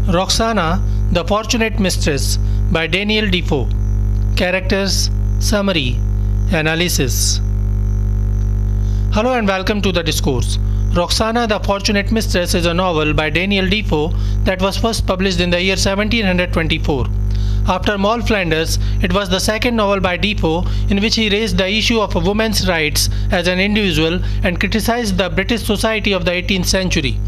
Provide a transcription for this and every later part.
Roxana, the Fortunate Mistress by Daniel Defoe. Characters, Summary, Analysis. Hello and welcome to the discourse. Roxana, the Fortunate Mistress is a novel by Daniel Defoe that was first published in the year 1724. After Moll Flanders, it was the second novel by Defoe in which he raised the issue of a woman's rights as an individual and criticized the British society of the 18th century.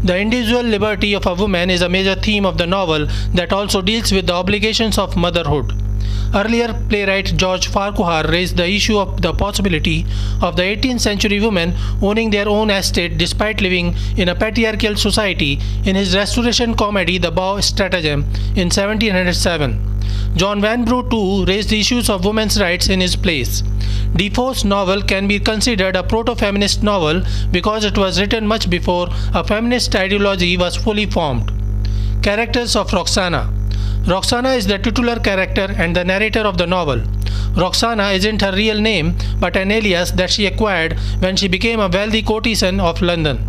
The individual liberty of a woman is a major theme of the novel that also deals with the obligations of motherhood. Earlier, playwright George Farquhar raised the issue of the possibility of the 18th century women owning their own estate despite living in a patriarchal society in his restoration comedy The Beaux Stratagem in 1707. John Vanbrugh too raised issues of women's rights in his plays. Defoe's novel can be considered a proto-feminist novel because it was written much before a feminist ideology was fully formed. Characters of Roxana. Roxana is the titular character and the narrator of the novel. Roxana isn't her real name but an alias that she acquired when she became a wealthy courtesan of London.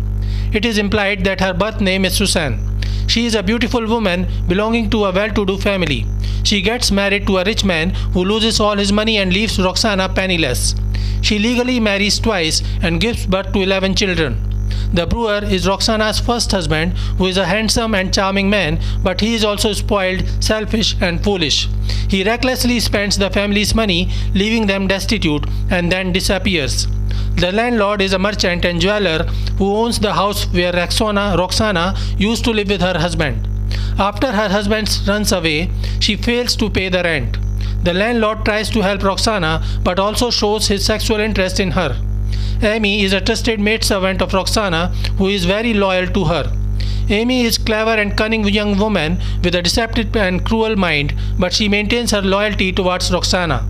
It is implied that her birth name is Susan. She is a beautiful woman belonging to a well-to-do family. She gets married to a rich man who loses all his money and leaves Roxana penniless. She legally marries twice and gives birth to 11 children. The brewer is Roxana's first husband, who is a handsome and charming man, but he is also spoiled, selfish and foolish. He recklessly spends the family's money, leaving them destitute, and then disappears. The landlord is a merchant and jeweler who owns the house where Roxana used to live with her husband. After her husband runs away, she fails to pay the rent. The landlord tries to help Roxana but also shows his sexual interest in her. Amy is a trusted maidservant of Roxana who is very loyal to her. Amy is clever and cunning young woman with a deceptive and cruel mind, but she maintains her loyalty towards Roxana.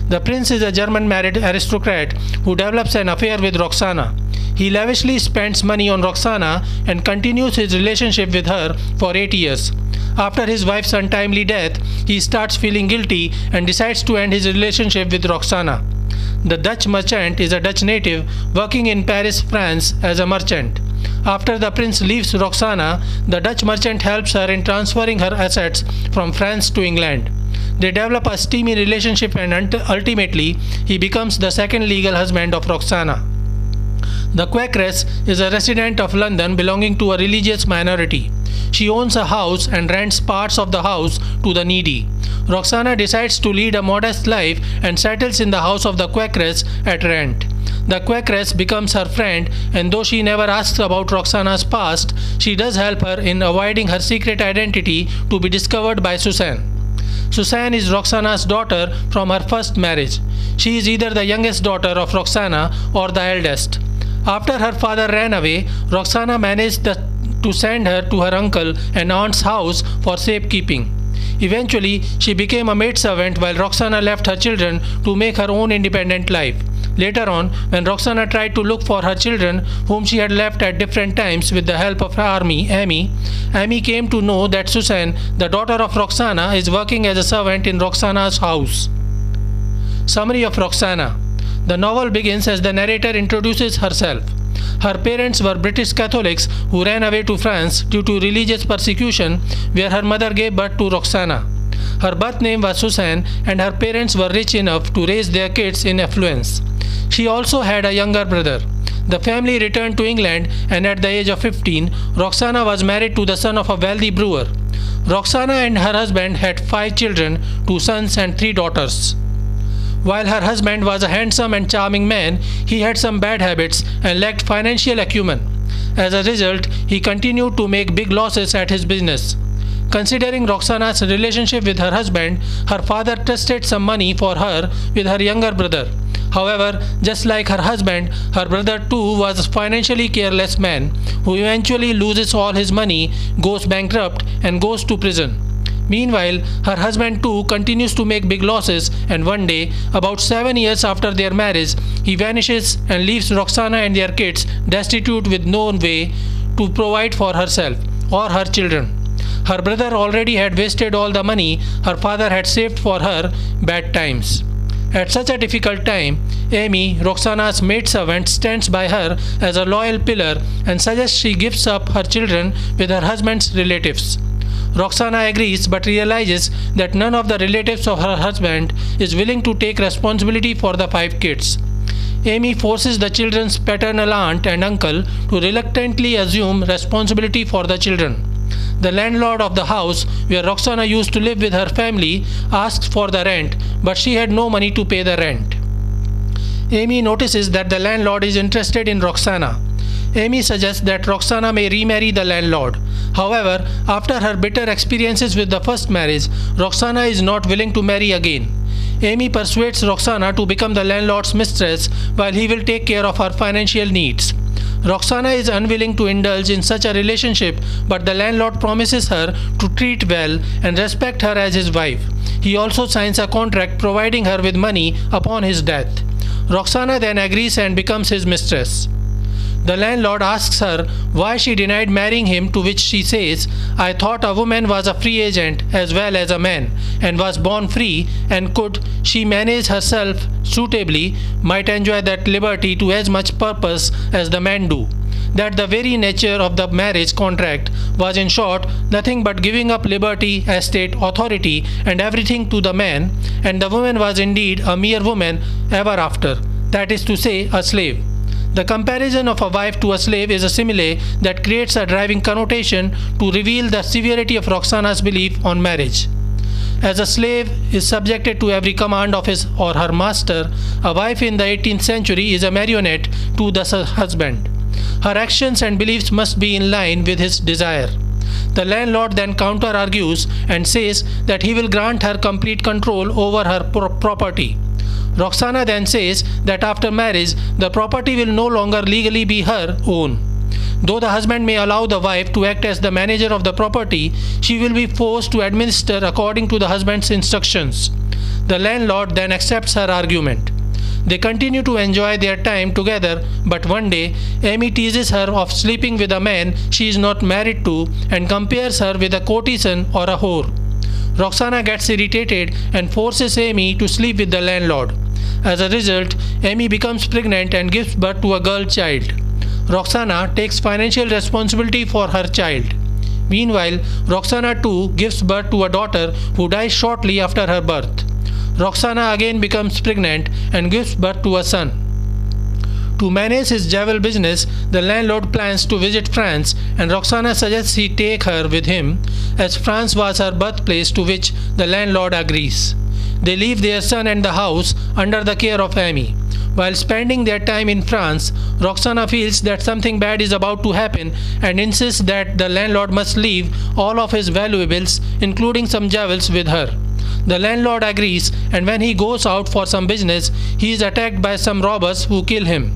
The prince is a German married aristocrat who develops an affair with Roxana. He lavishly spends money on Roxana and continues his relationship with her for 8 years. After his wife's untimely death, he starts feeling guilty and decides to end his relationship with Roxana. The Dutch merchant is a Dutch native working in Paris, France as a merchant. After the prince leaves Roxana, the Dutch merchant helps her in transferring her assets from France to England. They develop a steamy relationship and ultimately he becomes the second legal husband of Roxana. The Quakeress is a resident of London belonging to a religious minority. She owns a house and rents parts of the house to the needy. Roxana decides to lead a modest life and settles in the house of the Quakeress at rent. The Quakeress becomes her friend, and though she never asks about Roxana's past, she does help her in avoiding her secret identity to be discovered by Susan. Susan is Roxana's daughter from her first marriage. She is either the youngest daughter of Roxana or the eldest. After her father ran away, Roxana managed to send her to her uncle and aunt's house for safekeeping. Eventually, she became a maidservant while Roxana left her children to make her own independent life. Later on, when Roxana tried to look for her children, whom she had left at different times with the help of her Amy came to know that Susan, the daughter of Roxana, is working as a servant in Roxana's house. Summary of Roxana. The novel begins as the narrator introduces herself. Her parents were British Catholics who ran away to France due to religious persecution, where her mother gave birth to Roxana. Her birth name was Susan and her parents were rich enough to raise their kids in affluence. She also had a younger brother. The family returned to England and at the age of 15, Roxana was married to the son of a wealthy brewer. Roxana and her husband had 5 children, 2 sons and 3 daughters. While her husband was a handsome and charming man, he had some bad habits and lacked financial acumen. As a result, he continued to make big losses at his business. Considering Roxana's relationship with her husband, her father trusted some money for her with her younger brother. However, just like her husband, her brother too was a financially careless man who eventually loses all his money, goes bankrupt and goes to prison. Meanwhile, her husband too continues to make big losses and one day, about 7 years after their marriage, he vanishes and leaves Roxana and their kids destitute with no way to provide for herself or her children. Her brother already had wasted all the money her father had saved for her bad times. At such a difficult time, Amy, Roxana's maidservant, stands by her as a loyal pillar and suggests she gives up her children with her husband's relatives. Roxana agrees but realizes that none of the relatives of her husband is willing to take responsibility for the 5 kids. Amy forces the children's paternal aunt and uncle to reluctantly assume responsibility for the children. The landlord of the house where Roxana used to live with her family asks for the rent, but she had no money to pay the rent. Amy notices that the landlord is interested in Roxana. Amy suggests that Roxana may remarry the landlord. However, after her bitter experiences with the first marriage, Roxana is not willing to marry again. Amy persuades Roxana to become the landlord's mistress while he will take care of her financial needs. Roxana is unwilling to indulge in such a relationship, but the landlord promises her to treat well and respect her as his wife. He also signs a contract providing her with money upon his death. Roxana then agrees and becomes his mistress. The landlord asks her why she denied marrying him, to which she says, "I thought a woman was a free agent as well as a man, and was born free, and could she manage herself suitably, might enjoy that liberty to as much purpose as the men do. That the very nature of the marriage contract was in short nothing but giving up liberty, estate, authority, and everything to the man, and the woman was indeed a mere woman ever after, that is to say, a slave." The comparison of a wife to a slave is a simile that creates a driving connotation to reveal the severity of Roxana's belief on marriage. As a slave is subjected to every command of his or her master, a wife in the 18th century is a marionette to the husband. Her actions and beliefs must be in line with his desire. The landlord then counter-argues and says that he will grant her complete control over her property. Roxana then says that after marriage, the property will no longer legally be her own. Though the husband may allow the wife to act as the manager of the property, she will be forced to administer according to the husband's instructions. The landlord then accepts her argument. They continue to enjoy their time together, but one day, Amy teases her of sleeping with a man she is not married to and compares her with a courtesan or a whore. Roxana gets irritated and forces Amy to sleep with the landlord. As a result, Amy becomes pregnant and gives birth to a girl child. Roxana takes financial responsibility for her child. Meanwhile, Roxana too gives birth to a daughter who dies shortly after her birth. Roxana again becomes pregnant and gives birth to a son. To manage his jewel business, the landlord plans to visit France, and Roxana suggests he take her with him, as France was her birthplace, to which the landlord agrees. They leave their son and the house under the care of Amy. While spending their time in France, Roxana feels that something bad is about to happen and insists that the landlord must leave all of his valuables, including some jewels, with her. The landlord agrees, and when he goes out for some business, he is attacked by some robbers who kill him.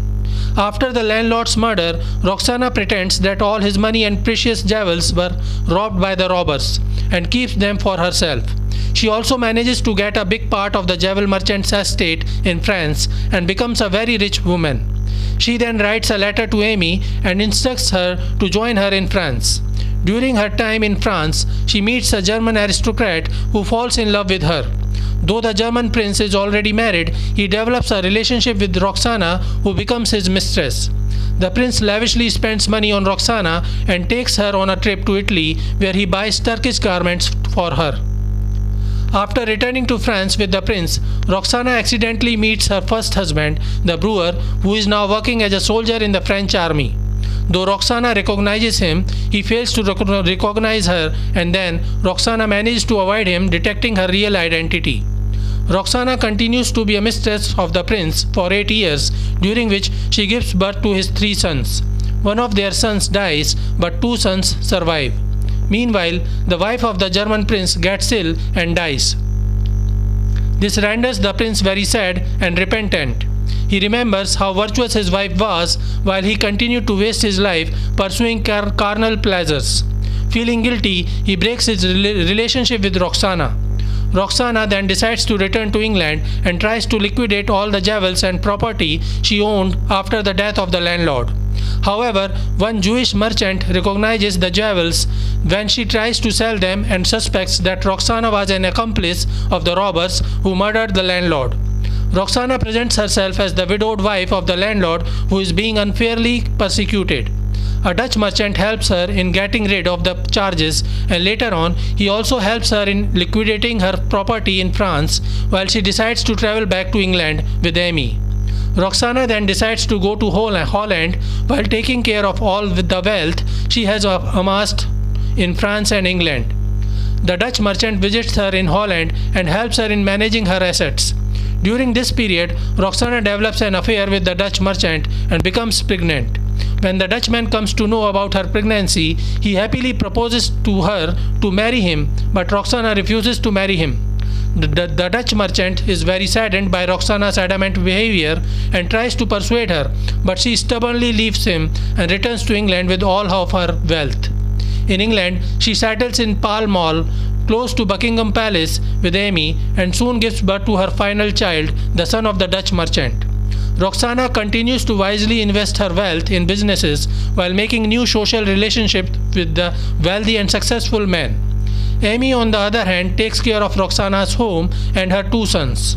After the landlord's murder, Roxana pretends that all his money and precious jewels were robbed by the robbers and keeps them for herself. She also manages to get a big part of the jewel merchant's estate in France and becomes a very rich woman. She then writes a letter to Amy and instructs her to join her in France. During her time in France, she meets a German aristocrat who falls in love with her. Though the German prince is already married, he develops a relationship with Roxana, who becomes his mistress. The prince lavishly spends money on Roxana and takes her on a trip to Italy, where he buys Turkish garments for her. After returning to France with the prince, Roxana accidentally meets her first husband, the brewer, who is now working as a soldier in the French army. Though Roxana recognizes him, he fails to recognize her, and then Roxana manages to avoid him, detecting her real identity. Roxana continues to be a mistress of the prince for 8 years, during which she gives birth to his 3 sons. One of their sons dies, but 2 sons survive. Meanwhile, the wife of the German prince gets ill and dies. This renders the prince very sad and repentant. He remembers how virtuous his wife was while he continued to waste his life pursuing carnal pleasures. Feeling guilty, he breaks his relationship with Roxana. Roxana then decides to return to England and tries to liquidate all the jewels and property she owned after the death of the landlord. However, one Jewish merchant recognizes the jewels when she tries to sell them and suspects that Roxana was an accomplice of the robbers who murdered the landlord. Roxana presents herself as the widowed wife of the landlord who is being unfairly persecuted. A Dutch merchant helps her in getting rid of the charges, and later on he also helps her in liquidating her property in France while she decides to travel back to England with Amy. Roxana then decides to go to Holland while taking care of all the wealth she has amassed in France and England. The Dutch merchant visits her in Holland and helps her in managing her assets. During this period, Roxana develops an affair with the Dutch merchant and becomes pregnant. When the Dutchman comes to know about her pregnancy, he happily proposes to her to marry him, but Roxana refuses to marry him. The Dutch merchant is very saddened by Roxana's adamant behavior and tries to persuade her, but she stubbornly leaves him and returns to England with all of her wealth. In England, she settles in Pall Mall, close to Buckingham Palace, with Amy, and soon gives birth to her final child, the son of the Dutch merchant. Roxana continues to wisely invest her wealth in businesses while making new social relationships with the wealthy and successful men. Amy, on the other hand, takes care of Roxana's home and her two sons.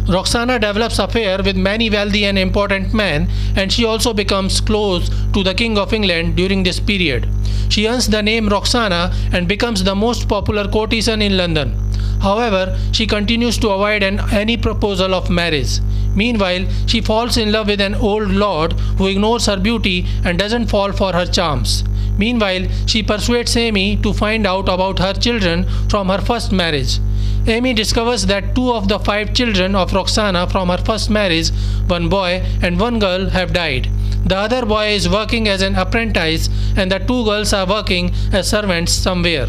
Roxana develops affair with many wealthy and important men, and she also becomes close to the King of England during this period. She earns the name Roxana and becomes the most popular courtesan in London. However, she continues to avoid any proposal of marriage. Meanwhile, she falls in love with an old lord who ignores her beauty and doesn't fall for her charms. Meanwhile, she persuades Amy to find out about her children from her first marriage. Amy discovers that 2 of the 5 children of Roxana from her first marriage, one boy and one girl, have died. The other boy is working as an apprentice and the 2 girls are working as servants somewhere.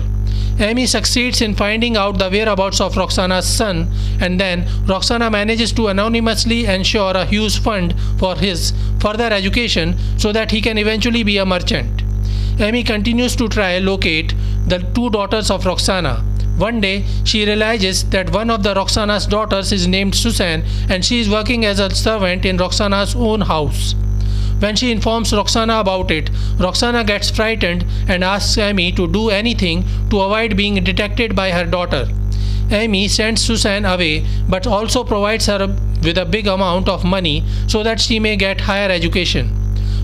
Amy succeeds in finding out the whereabouts of Roxana's son, and then Roxana manages to anonymously ensure a huge fund for his further education so that he can eventually be a merchant. Amy continues to try locate the 2 daughters of Roxana. One day, she realizes that one of the Roxana's daughters is named Susan and she is working as a servant in Roxana's own house. When she informs Roxana about it, Roxana gets frightened and asks Amy to do anything to avoid being detected by her daughter. Amy sends Susan away but also provides her with a big amount of money so that she may get higher education.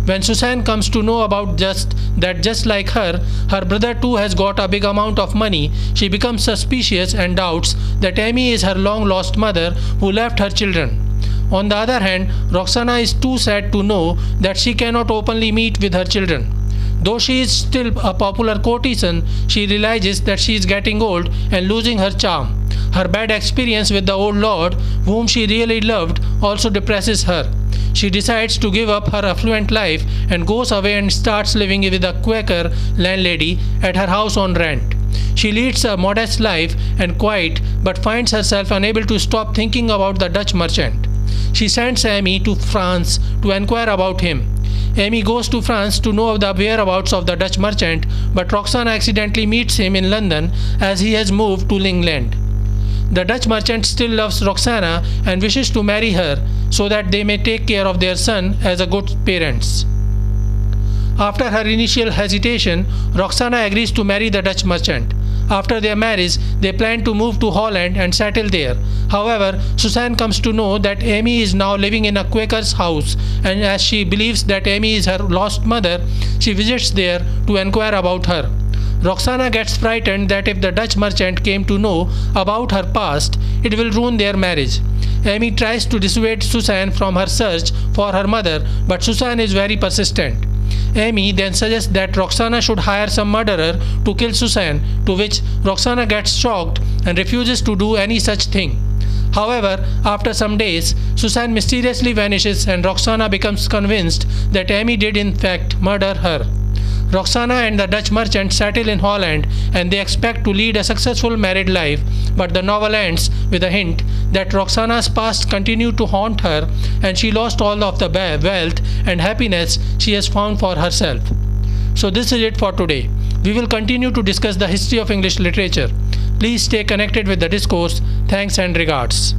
When Susan comes to know about just like her brother too has got a big amount of money, she becomes suspicious and doubts that Amy is her long-lost mother who left her children. On the other hand, Roxana is too sad to know that she cannot openly meet with her children. Though she is still a popular courtesan, she realizes that she is getting old and losing her charm. Her bad experience with the old lord, whom she really loved, also depresses her. She decides to give up her affluent life and goes away and starts living with a Quaker landlady at her house on rent. She leads a modest life and quiet, but finds herself unable to stop thinking about the Dutch merchant. She sends Amy to France to inquire about him. Amy goes to France to know the whereabouts of the Dutch merchant, but Roxana accidentally meets him in London as he has moved to England. The Dutch merchant still loves Roxana and wishes to marry her so that they may take care of their son as a good parents. After her initial hesitation, Roxana agrees to marry the Dutch merchant. After their marriage, they plan to move to Holland and settle there. However, Susan comes to know that Amy is now living in a Quaker's house, and as she believes that Amy is her lost mother, she visits there to inquire about her. Roxana gets frightened that if the Dutch merchant came to know about her past, it will ruin their marriage. Amy tries to dissuade Susan from her search for her mother, but Susan is very persistent. Amy then suggests that Roxana should hire some murderer to kill Susan, to which Roxana gets shocked and refuses to do any such thing. However, after some days, Susan mysteriously vanishes and Roxana becomes convinced that Amy did in fact murder her. Roxana and the Dutch merchant settle in Holland and they expect to lead a successful married life, but the novel ends with a hint that Roxana's past continued to haunt her and she lost all of the wealth and happiness she has found for herself. So this is it for today. We will continue to discuss the history of English literature. Please stay connected with the discourse. Thanks and regards.